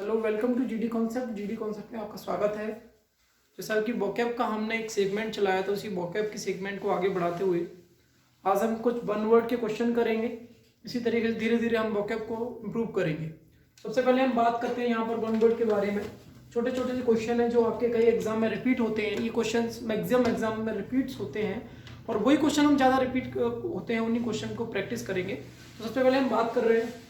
Hello, welcome to GD concept. GD concept में आपका स्वागत है। जैसा कि वोकैब का हमने एक सेगमेंट चलाया था, उसी वोकैब के सेगमेंट को आगे बढ़ाते हुए आज हम कुछ वन वर्ड के क्वेश्चन करेंगे। इसी तरीके से धीरे धीरे हम वोकैब को इम्प्रूव करेंगे। सबसे पहले हम बात करते हैं यहाँ पर वन वर्ड के बारे में। छोटे छोटे से क्वेश्चन हैं जो आपके कई एग्जाम में रिपीट होते हैं। ये क्वेश्चन मैक्सिमम एग्जाम में रिपीट्स होते हैं और वही क्वेश्चन हम ज़्यादा रिपीट होते हैं, उन्हीं क्वेश्चन को प्रैक्टिस करेंगे। तो सबसे पहले हम बात कर रहे हैं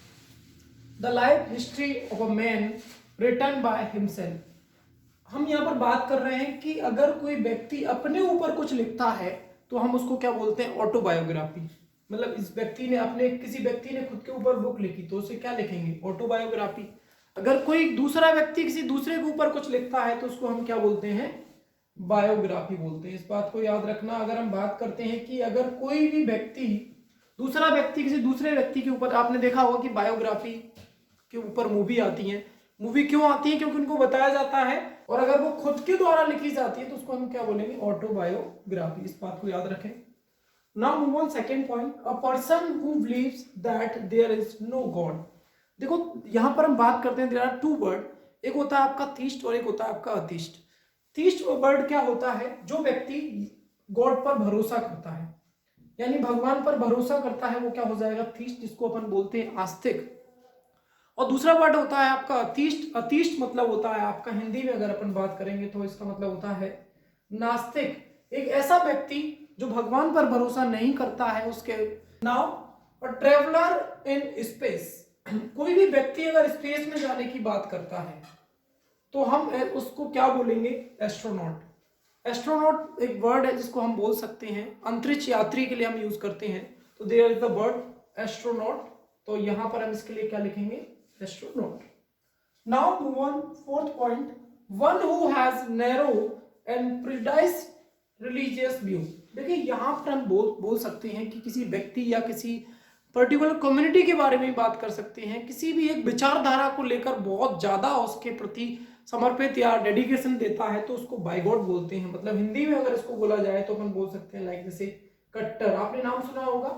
the life history of a man written by himself. हम यहाँ पर बात कर रहे हैं कि अगर कोई व्यक्ति अपने ऊपर कुछ लिखता है तो हम उसको क्या बोलते हैं, ऑटोबायोग्राफी। मतलब इस व्यक्ति ने अपने किसी व्यक्ति ने खुद के ऊपर बुक लिखी तो उसे क्या लिखेंगे, ऑटोबायोग्राफी। अगर कोई दूसरा व्यक्ति किसी दूसरे के ऊपर कुछ लिखता है तो उसको हम क्या बोलते हैं, बायोग्राफी बोलते हैं। इस बात को याद रखना। अगर हम बात करते हैं कि अगर कोई भी व्यक्ति दूसरा व्यक्ति किसी दूसरे व्यक्ति के ऊपर, आपने देखा होगा कि बायोग्राफी के ऊपर मूवी आती है। मूवी क्यों आती है, क्योंकि उनको बताया जाता है। और अगर वो खुद के द्वारा लिखी जाती है तो उसको हम क्या बोलेंगे, ऑटोबायोग्राफी। इस बात को याद रखें। Now move on second point, a person who believes that there is no God. देखो यहां पर हम बात करते हैं, देयर आर टू वर्ड। एक होता है आपका थीस्ट और एक होता है आपका अतिष्ट। थीस्ट वर्ड क्या होता है, जो व्यक्ति गॉड पर भरोसा करता है, यानी भगवान पर भरोसा करता है, वो क्या हो जाएगा, थीस्ट, जिसको अपन बोलते हैं आस्तिक। और दूसरा वर्ड होता है आपका अतीष्ट। अतीष्ट मतलब होता है आपका, हिंदी में अगर अपन बात करेंगे तो इसका मतलब होता है नास्तिक। एक ऐसा व्यक्ति जो भगवान पर भरोसा नहीं करता है उसके। Now a traveller in space. कोई भी व्यक्ति अगर स्पेस में जाने की बात करता है तो हम उसको क्या बोलेंगे, एस्ट्रोनॉट। एस्ट्रोनॉट एक वर्ड है जिसको हम बोल सकते हैं अंतरिक्ष यात्री के लिए हम यूज करते हैं। तो there is the word astronaut. तो यहां पर हम इसके लिए क्या लिखेंगे, astronaut. Now move on fourth point, one who has narrow and prejudiced religious view. देखिए यहां पर हम बोल सकते हैं कि किसी व्यक्ति या किसी पर्टिकुलर कम्युनिटी के बारे में बात कर सकते हैं। किसी भी एक विचारधारा को लेकर बहुत ज्यादा उसके प्रति समर्पित या डेडिकेशन देता है तो उसको बाइगॉड बोलते हैं। मतलब हिंदी में अगर इसको बोला जाए तो अपन बोल सकते हैं लाइक जैसे कट्टर, आपने नाम सुना होगा,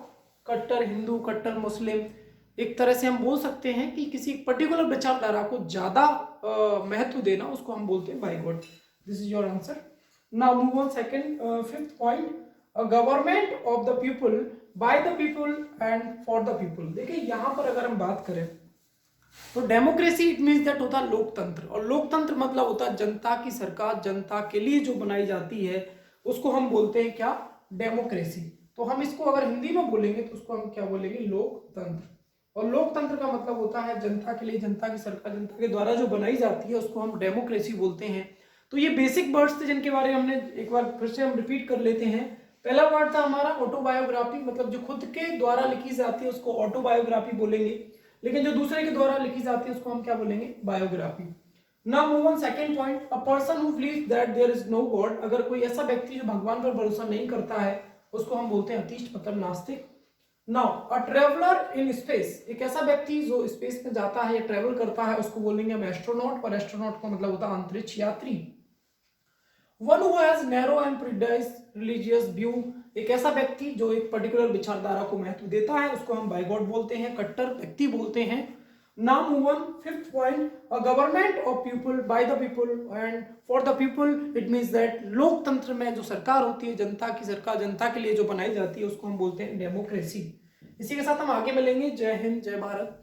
कट्टर हिंदू, कट्टर मुस्लिम। एक तरह से हम बोल सकते हैं कि किसी पर्टिकुलर विचारधारा को ज्यादा महत्व देना, उसको हम बोलते हैं by god. This is your answer. Now move on second fifth point, government of the people, by the people and for the people. देखिए यहां पर अगर हम बात करें तो डेमोक्रेसी इट मीन्स दैट होता है लोकतंत्र। और लोकतंत्र मतलब होता है जनता की सरकार, जनता के लिए जो बनाई जाती है उसको हम बोलते हैं क्या, डेमोक्रेसी। तो हम इसको अगर हिंदी में बोलेंगे तो उसको हम क्या बोलेंगे, लोकतंत्र। और लोकतंत्र का मतलब होता है जनता के लिए, जनता की सरकार, जनता के द्वारा जो बनाई जाती है उसको हम डेमोक्रेसी बोलते हैं। तो ये बेसिक वर्ड्स थे जिनके बारे में हमने एक बार फिर से हम रिपीट कर लेते हैं। पहला वर्ड था हमारा ऑटोबायोग्राफी, मतलब जो खुद के द्वारा लिखी जाती है उसको ऑटोबायोग्राफी बोलेंगे, लेकिन जो दूसरे के द्वारा लिखी जाती है उसको हम क्या बोलेंगे, biography. Now move on second point, a person who believes that there is no God. अगर कोई ऐसा व्यक्ति जो भगवान पर भरोसा नहीं करता है उसको हम बोलते हैं अतीष्ट, मतलब नास्तिक। Now a traveller in space, एक ऐसा व्यक्ति जो स्पेस में जाता है या ट्रेवल करता है उसको बोलेंगे हम एस्ट्रोनॉट। और एस्ट्रोनॉट का मतलब होता है अंतरिक्ष यात्री। One who has narrow and prejudiced religious view, एक ऐसा व्यक्ति जो एक पर्टिकुलर विचारधारा को महत्व देता है उसको हम बाइगॉड बोलते हैं, कट्टर व्यक्ति बोलते हैं। Now move on fifth point, a government of people, by the people and for the people. It means that लोकतंत्र में जो सरकार होती है, जनता की सरकार, जनता के लिए जो बनाई जाती है उसको हम बोलते हैं डेमोक्रेसी। इसी के साथ हम आगे मिलेंगे। जय हिंद, जय भारत।